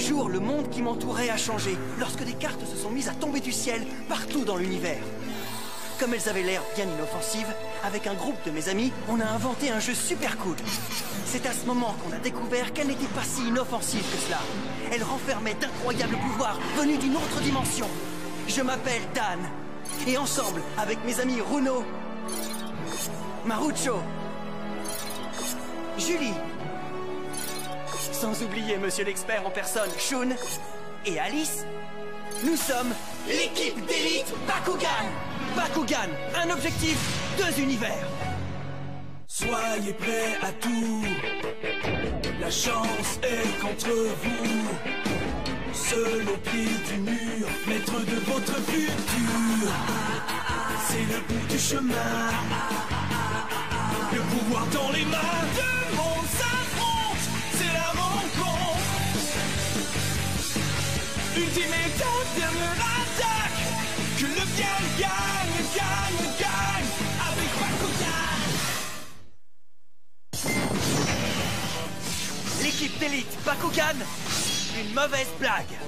jour, le monde qui m'entourait a changé, lorsque des cartes se sont mises à tomber du ciel partout dans l'univers. Comme elles avaient l'air bien inoffensives, avec un groupe de mes amis, on a inventé un jeu super cool. C'est à ce moment qu'on a découvert qu'elle n'était pas si inoffensive que cela. Elle renfermait d'incroyables pouvoirs venus d'une autre dimension. Je m'appelle Dan, et ensemble, avec mes amis Runo, Marucho, Julie, sans oublier Monsieur l'expert en personne, Shun, et Alice, nous sommes l'équipe d'élite Bakugan. Bakugan, un objectif, 2 univers. Soyez prêts à tout, la chance est contre vous. Seul au pied du mur, maître de votre futur. C'est le bout du chemin, le pouvoir dans les mains. Deux mondes s'affrontent, c'est la rencontre. Ultime étape, dernière attaque. Que le bien gagne, gagne, gagne avec Bakugan. L'équipe d'élite Bakugan, une mauvaise blague.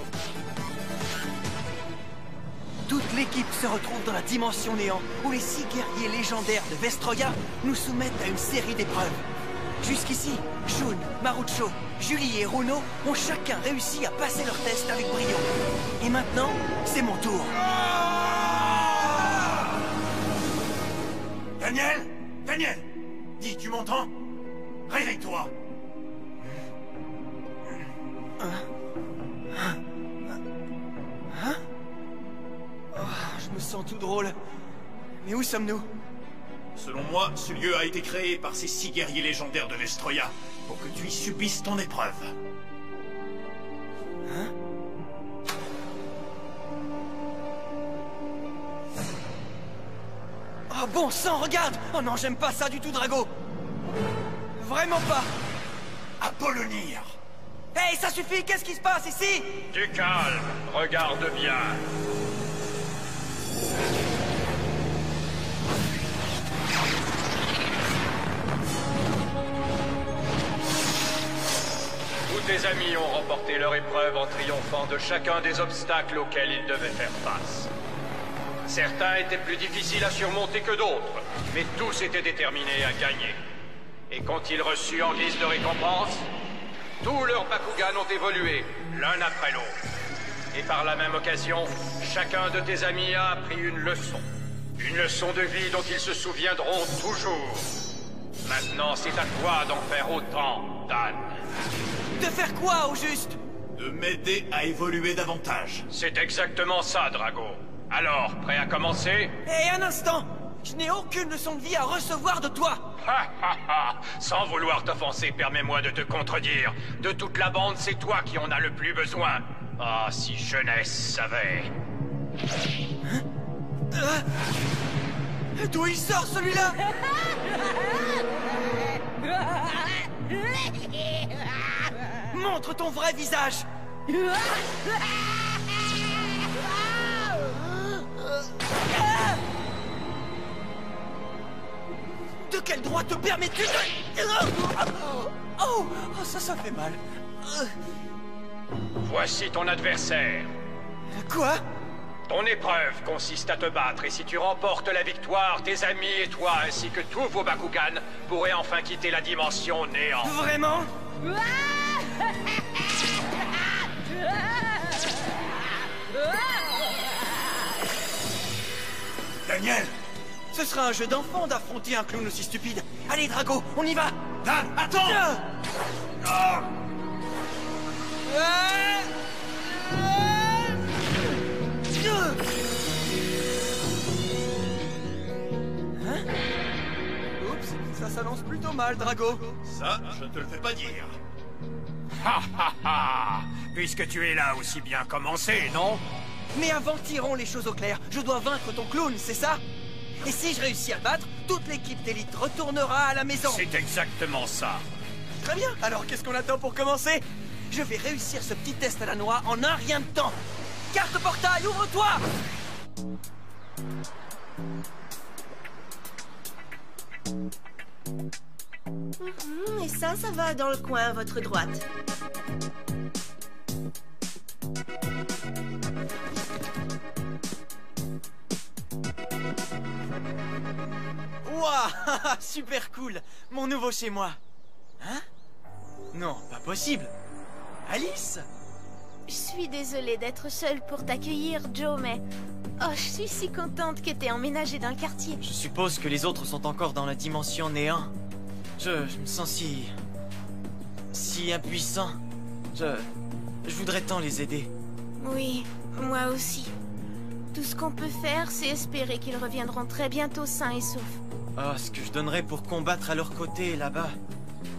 Toute l'équipe se retrouve dans la dimension néant, où les 6 guerriers légendaires de Vestroya nous soumettent à une série d'épreuves. Jusqu'ici, Shun, Marucho, Julie et Runo ont chacun réussi à passer leur test avec brio. Et maintenant, c'est mon tour. Daniel! Daniel! Dis, tu m'entends? Réveille-toi! Je me sens tout drôle. Mais où sommes-nous? Selon moi, ce lieu a été créé par ces 6 guerriers légendaires de Vestroya pour que tu y subisses ton épreuve. Hein? Oh bon sang, regarde! Oh non, j'aime pas ça du tout, Drago! Vraiment pas! Apollonir! Hey, ça suffit! Qu'est-ce qui se passe ici? Du calme, regarde bien. Tous tes amis ont remporté leur épreuve en triomphant de chacun des obstacles auxquels ils devaient faire face. Certains étaient plus difficiles à surmonter que d'autres, mais tous étaient déterminés à gagner. Et qu'ont-ils reçu en guise de récompense? Tous leurs Bakugan ont évolué, l'un après l'autre. Et par la même occasion, chacun de tes amis a appris une leçon. Une leçon de vie dont ils se souviendront toujours. Maintenant, c'est à toi d'en faire autant, Dan. De faire quoi, au juste? De m'aider à évoluer davantage. C'est exactement ça, Drago. Alors, prêt à commencer? Hé, un instant! Je n'ai aucune leçon de vie à recevoir de toi! Ha ha ha! Sans vouloir t'offenser, permets-moi de te contredire. De toute la bande, c'est toi qui en as le plus besoin. Ah, si jeunesse savait. D'où il sort, celui-là? Montre ton vrai visage! De quel droit te permets-tu de... Oh, ça fait mal. Voici ton adversaire. Quoi? Ton épreuve consiste à te battre, et si tu remportes la victoire, tes amis et toi, ainsi que tous vos Bakugan, pourraient enfin quitter la dimension néant. Vraiment? Daniel! Ce sera un jeu d'enfant d'affronter un clown aussi stupide. Allez, Drago, on y va! Dan, attends! Ah! Hein? Oups, ça s'annonce plutôt mal, Drago. Ça, je ne te le fais pas dire. Ha ha ha! Puisque tu es là, aussi bien commencer, non? Mais avant, tirons les choses au clair. Je dois vaincre ton clown, c'est ça? Et si je réussis à le battre, toute l'équipe d'élite retournera à la maison. C'est exactement ça. Très bien, alors qu'est-ce qu'on attend pour commencer? Je vais réussir ce petit test à la noix en un rien de temps. Carte portail, ouvre-toi! Et ça va dans le coin à votre droite. Ah, super cool! Mon nouveau chez moi. Hein? Non, pas possible. Alice? Je suis désolée d'être seule pour t'accueillir, Joe, mais... Oh, je suis si contente que t'aies emménagé dans le quartier. Je suppose que les autres sont encore dans la dimension néant. Je me sens si impuissant. Je voudrais tant les aider. Oui, moi aussi. Tout ce qu'on peut faire, c'est espérer qu'ils reviendront très bientôt sains et saufs. Oh, ce que je donnerais pour combattre à leur côté, là-bas.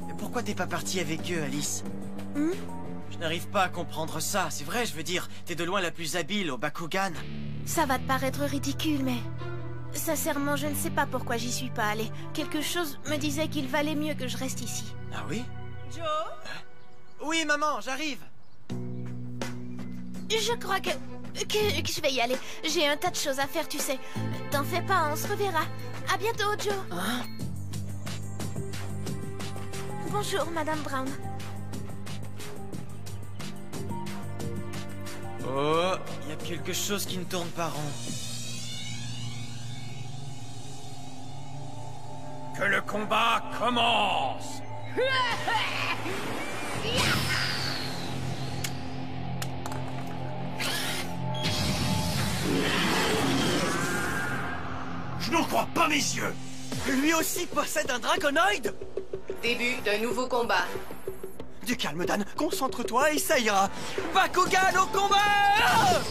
Et pourquoi t'es pas partie avec eux, Alice? Je n'arrive pas à comprendre ça. C'est vrai, je veux dire, t'es de loin la plus habile au Bakugan. Ça va te paraître ridicule, mais... Sincèrement, je ne sais pas pourquoi j'y suis pas allée. Quelque chose me disait qu'il valait mieux que je reste ici. Ah oui? Joe? Oui, maman, j'arrive. Je crois que je vais y aller. J'ai un tas de choses à faire, tu sais. T'en fais pas, on se reverra. À bientôt, Joe. Hein? Bonjour, Madame Brown. Oh, il y a quelque chose qui ne tourne pas rond. Que le combat commence! Je n'en crois pas mes yeux! Lui aussi possède un dragonoïde? Début d'un nouveau combat. Du calme, Dan. Concentre-toi et ça ira. Bakugan au combat!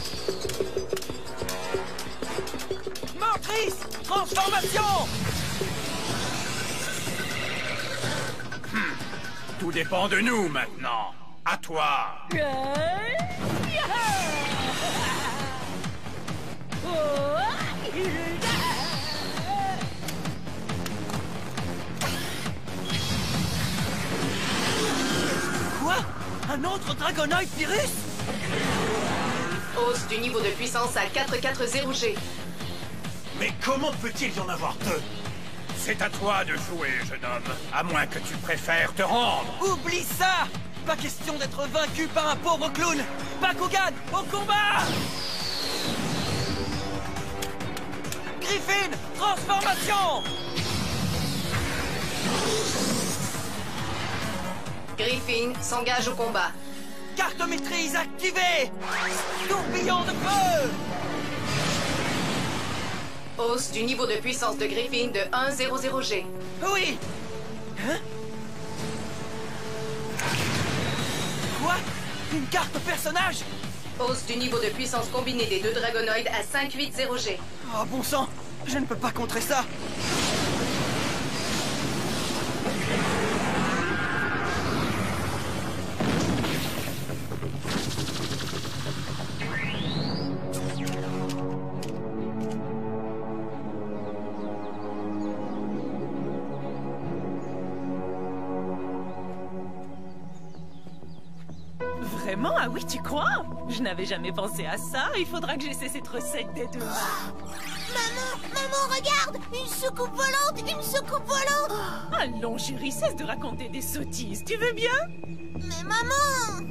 Motrice! Transformation! Tout dépend de nous maintenant. À toi! Quoi? Un autre dragonoïde virus? Hausse du niveau de puissance à 440G. Mais comment peut-il y en avoir deux? C'est à toi de jouer, jeune homme. À moins que tu préfères te rendre. Oublie ça! Pas question d'être vaincu par un pauvre clown! Bakugan au combat! Griffin, transformation! Griffin s'engage au combat. Carte maîtrise activée! Tourbillon de feu! Hausse du niveau de puissance de Griffin de 100G. Oui! Hein? Quoi? Une carte personnage? Hausse du niveau de puissance combinée des deux dragonoïdes à 580G. Oh bon sang! Je ne peux pas contrer ça! Vraiment? Ah oui, tu crois? Je n'avais jamais pensé à ça. Il faudra que j'essaie cette recette dès demain. Maman, regarde! Une soucoupe volante! Une soucoupe volante! Allons, chérie, cesse de raconter des sottises. Tu veux bien? Mais maman!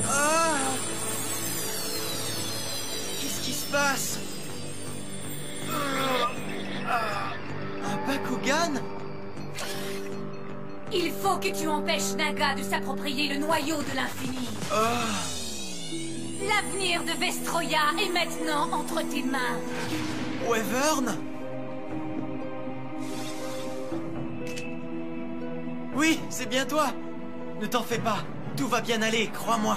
Ah! Qu'est-ce qui se passe? Un Bakugan? Il faut que tu empêches Naga de s'approprier le noyau de l'infini. L'avenir de Vestroya est maintenant entre tes mains. Wyvern? Oui, c'est bien toi. Ne t'en fais pas. Tout va bien aller, crois-moi.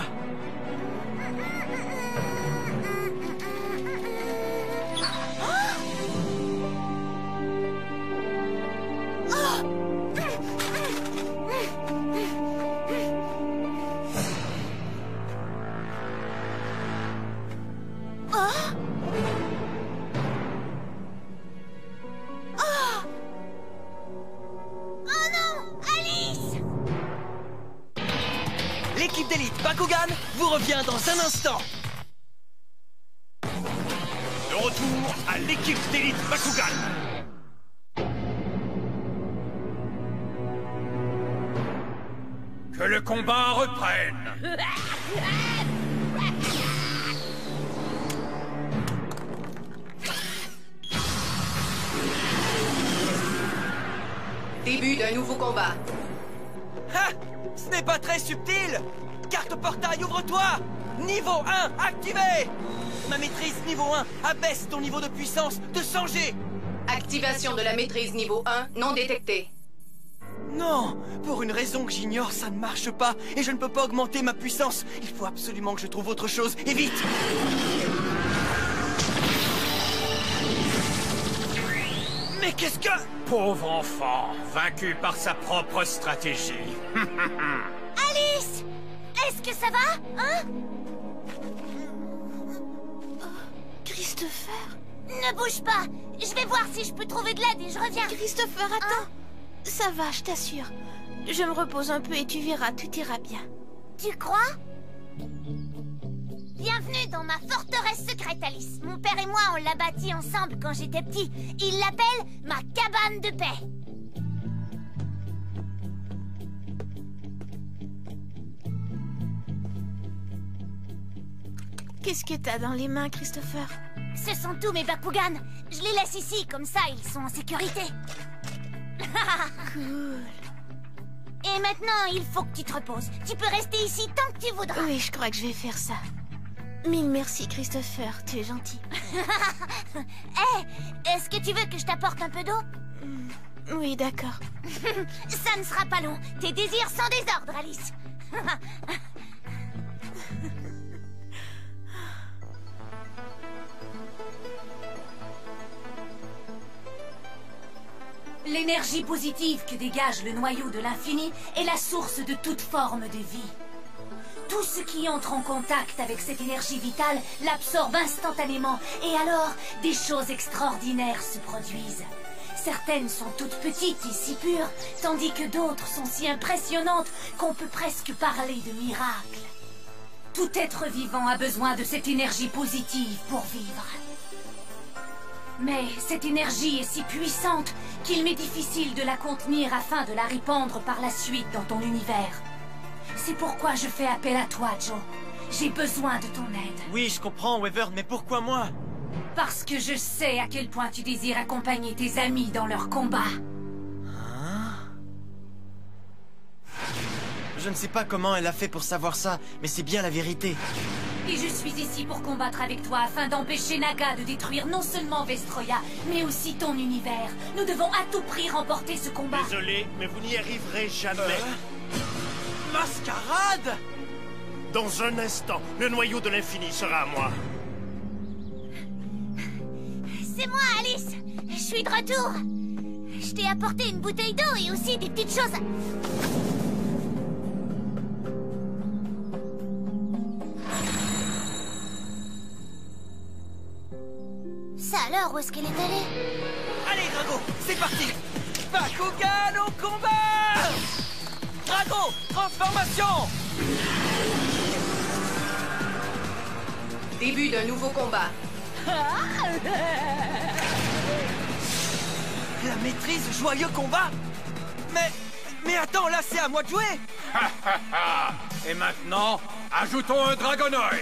L'équipe d'élite Bakugan vous revient dans un instant. De retour à l'équipe d'élite Bakugan. Que le combat reprenne. Début d'un nouveau combat. Ah! Ce n'est pas très subtil! Carte portail, ouvre-toi! Niveau 1, activé! Ma maîtrise niveau 1 abaisse ton niveau de puissance de 100G! Activation de la maîtrise niveau 1 non détectée. Non! Pour une raison que j'ignore, ça ne marche pas, et je ne peux pas augmenter ma puissance. Il faut absolument que je trouve autre chose, et vite! Mais qu'est-ce que... Pauvre enfant, vaincu par sa propre stratégie. Alice! Est-ce que ça va, hein? Christopher? Ne bouge pas! Je vais voir si je peux trouver de l'aide et je reviens. Christopher, attends! Ça va, je t'assure. Je me repose un peu et tu verras, tout ira bien. Tu crois? Bienvenue dans ma forteresse secrète, Alice. Mon père et moi, on l'a bâtie ensemble quand j'étais petit. Il l'appelle ma cabane de paix. Qu'est-ce que t'as dans les mains, Christopher? Ce sont tous mes Bakugan. Je les laisse ici, comme ça, ils sont en sécurité. Cool. Et maintenant, il faut que tu te reposes. Tu peux rester ici tant que tu voudras. Oui, je crois que je vais faire ça. Mille merci, Christopher. Tu es gentil. Hé, est-ce que tu veux que je t'apporte un peu d'eau? Oui, d'accord. Ça ne sera pas long. Tes désirs sans désordre, Alice. L'énergie positive que dégage le noyau de l'infini est la source de toute forme de vie. Tout ce qui entre en contact avec cette énergie vitale l'absorbe instantanément et alors des choses extraordinaires se produisent. Certaines sont toutes petites et si pures, tandis que d'autres sont si impressionnantes qu'on peut presque parler de miracles. Tout être vivant a besoin de cette énergie positive pour vivre. Mais cette énergie est si puissante qu'il m'est difficile de la contenir afin de la répandre par la suite dans ton univers. C'est pourquoi je fais appel à toi, Joe. J'ai besoin de ton aide. Oui, je comprends, Wyvern, mais pourquoi moi? Parce que je sais à quel point tu désires accompagner tes amis dans leur combat. Hein? Je ne sais pas comment elle a fait pour savoir ça, mais c'est bien la vérité. Et je suis ici pour combattre avec toi afin d'empêcher Naga de détruire non seulement Vestroya, mais aussi ton univers. Nous devons à tout prix remporter ce combat. Désolé, mais vous n'y arriverez jamais. Mascarade! Dans un instant, le noyau de l'infini sera à moi. C'est moi, Alice. Je suis de retour. Je t'ai apporté une bouteille d'eau et aussi des petites choses. Ça alors, où est-ce qu'elle est allée? Allez, Drago, c'est parti! Bakugan au combat! Drago, transformation! Début d'un nouveau combat. La maîtrise joyeux combat? Mais attends, là c'est à moi de jouer! Et maintenant, ajoutons un Dragonoid.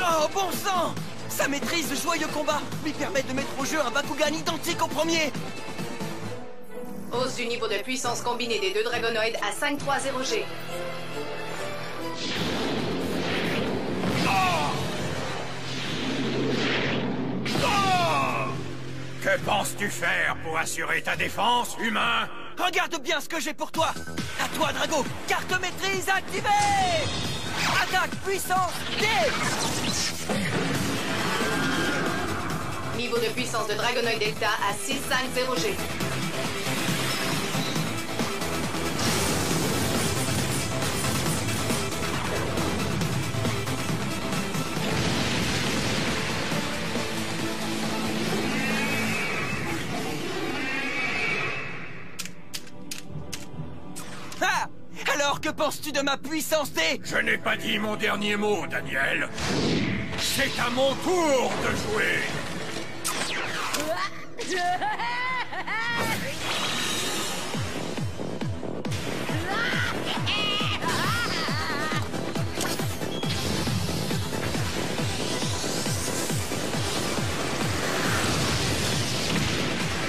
Oh bon sang! Sa maîtrise joyeux combat lui permet de mettre au jeu un Bakugan identique au premier! Hausse du niveau de puissance combinée des deux Dragonoïdes à 530G. Que penses-tu faire pour assurer ta défense, humain? Regarde bien ce que j'ai pour toi! À toi, Drago! Carte maîtrise activée! Attaque puissance D! Niveau de puissance de Dragonoid Delta à 650G. Ah! Alors que penses-tu de ma puissance D? Je n'ai pas dit mon dernier mot, Daniel. C'est à mon tour de jouer.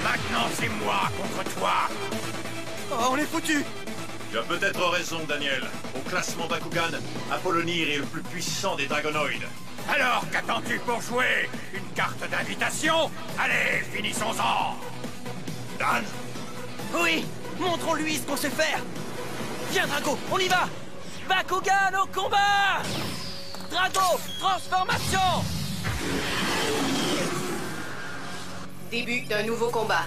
Maintenant, c'est moi contre toi. Oh, on est foutus. Tu as peut-être raison, Daniel. Au classement Bakugan, Apollonir est le plus puissant des Dragonoïdes. Alors, qu'attends-tu pour jouer? Une carte d'invitation? Allez, finissons-en. Dan? Oui, montrons-lui ce qu'on sait faire. Viens, Drago, on y va. Bakugan au combat. Drago, transformation. Début d'un nouveau combat.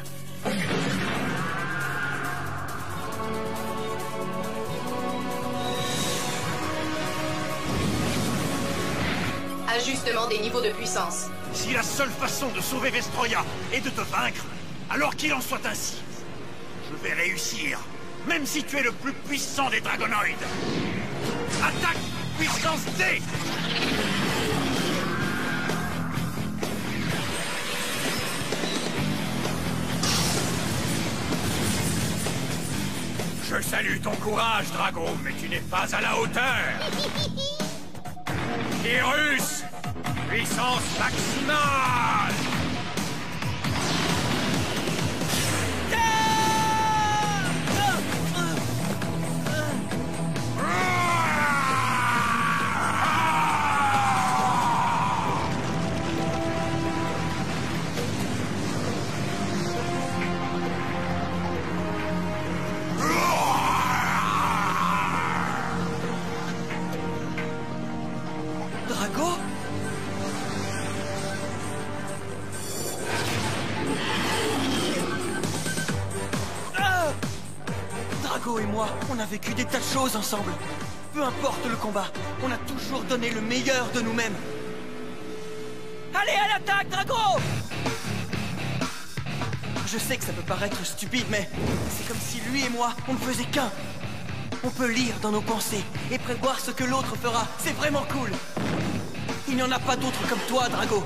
Ajustement des niveaux de puissance. Si la seule façon de sauver Vestroya est de te vaincre, alors qu'il en soit ainsi. Je vais réussir, même si tu es le plus puissant des Dragonoïdes. Attaque, puissance D. Je salue ton courage, Drago, mais tu n'es pas à la hauteur. Virus, puissance maximale. Drago? Drago et moi, on a vécu des tas de choses ensemble. Peu importe le combat, on a toujours donné le meilleur de nous-mêmes. Allez, à l'attaque, Drago! Je sais que ça peut paraître stupide, mais c'est comme si lui et moi, on ne faisait qu'un. On peut lire dans nos pensées et prévoir ce que l'autre fera. C'est vraiment cool. Il n'y en a pas d'autre comme toi, Drago.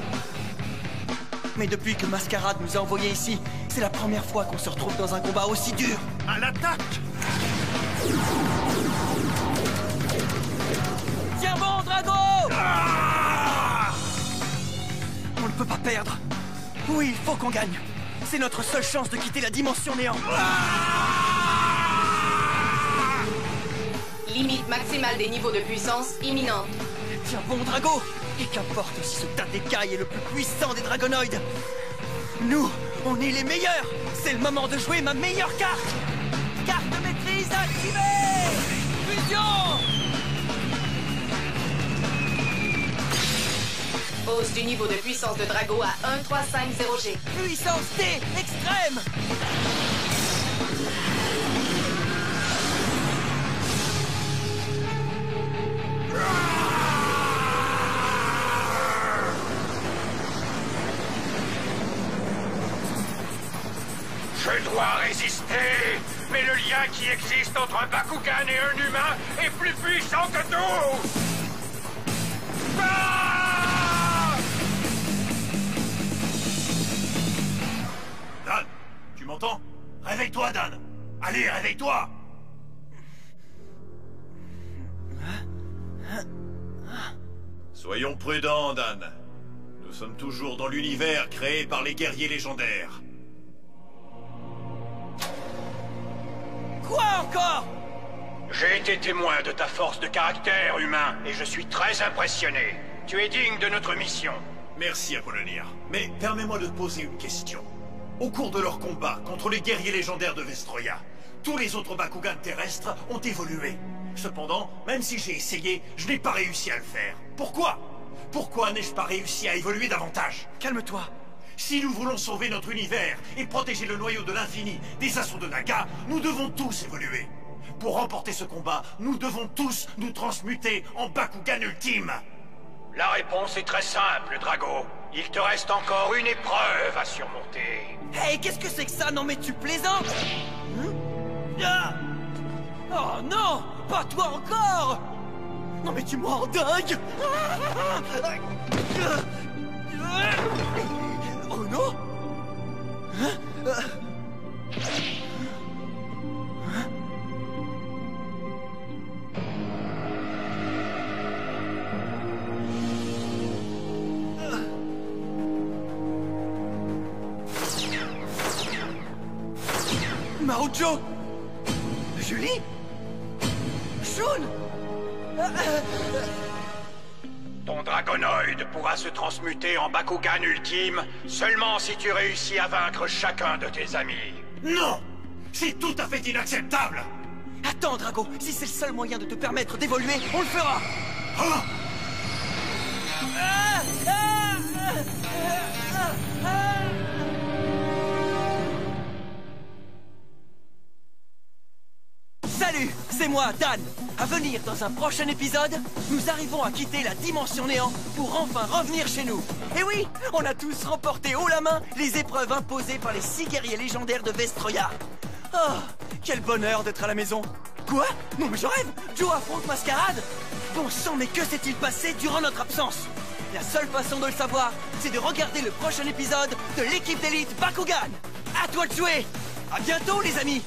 Mais depuis que Mascarade nous a envoyés ici, c'est la première fois qu'on se retrouve dans un combat aussi dur. À l'attaque! Tiens bon, Drago! On ne peut pas perdre. Oui, il faut qu'on gagne. C'est notre seule chance de quitter la dimension néant. Limite maximale des niveaux de puissance imminente. Tiens bon, Drago! Et qu'importe si ce tas d'écailles est le plus puissant des Dragonoïdes. Nous, on est les meilleurs. C'est le moment de jouer ma meilleure carte. Carte de maîtrise activée! Fusion! Hausse du niveau de puissance de Drago à 1350G. Puissance T extrême! Je dois résister, mais le lien qui existe entre un Bakugan et un humain est plus puissant que tous. Dan, tu m'entends? Réveille-toi, Dan. Allez, réveille-toi. Soyons prudents, Dan. Nous sommes toujours dans l'univers créé par les guerriers légendaires. Quoi encore? J'ai été témoin de ta force de caractère, humain, et je suis très impressionné. Tu es digne de notre mission. Merci, Apollonir. Mais permets-moi de te poser une question. Au cours de leur combat contre les guerriers légendaires de Vestroya, tous les autres Bakugan terrestres ont évolué. Cependant, même si j'ai essayé, je n'ai pas réussi à le faire. Pourquoi? Pourquoi n'ai-je pas réussi à évoluer davantage? Calme-toi. Si nous voulons sauver notre univers et protéger le noyau de l'infini des assauts de Naga, nous devons tous évoluer. Pour remporter ce combat, nous devons tous nous transmuter en Bakugan ultime. La réponse est très simple, Drago. Il te reste encore une épreuve à surmonter. Hey, qu'est-ce que c'est que ça? Non mais tu plaisantes? Ah! Oh non! Pas toi encore! Non mais tu me rends dingue! Oh non! Marujo, Julie, Shun. Ton Dragonoid pourra se transmuter en Bakugan ultime seulement si tu réussis à vaincre chacun de tes amis. Non! C'est tout à fait inacceptable! Attends, Drago, si c'est le seul moyen de te permettre d'évoluer, on le fera! Hein? Salut, c'est moi, Dan. À venir dans un prochain épisode, nous arrivons à quitter la dimension néant pour enfin revenir chez nous. Et oui, on a tous remporté haut la main les épreuves imposées par les 6 guerriers légendaires de Vestroya. Oh, quel bonheur d'être à la maison. Quoi? Non mais je rêve. Joe affronte Mascarade? Bon sang, mais que s'est-il passé durant notre absence? La seule façon de le savoir, c'est de regarder le prochain épisode de l'équipe d'élite Bakugan. À toi de jouer. À bientôt les amis.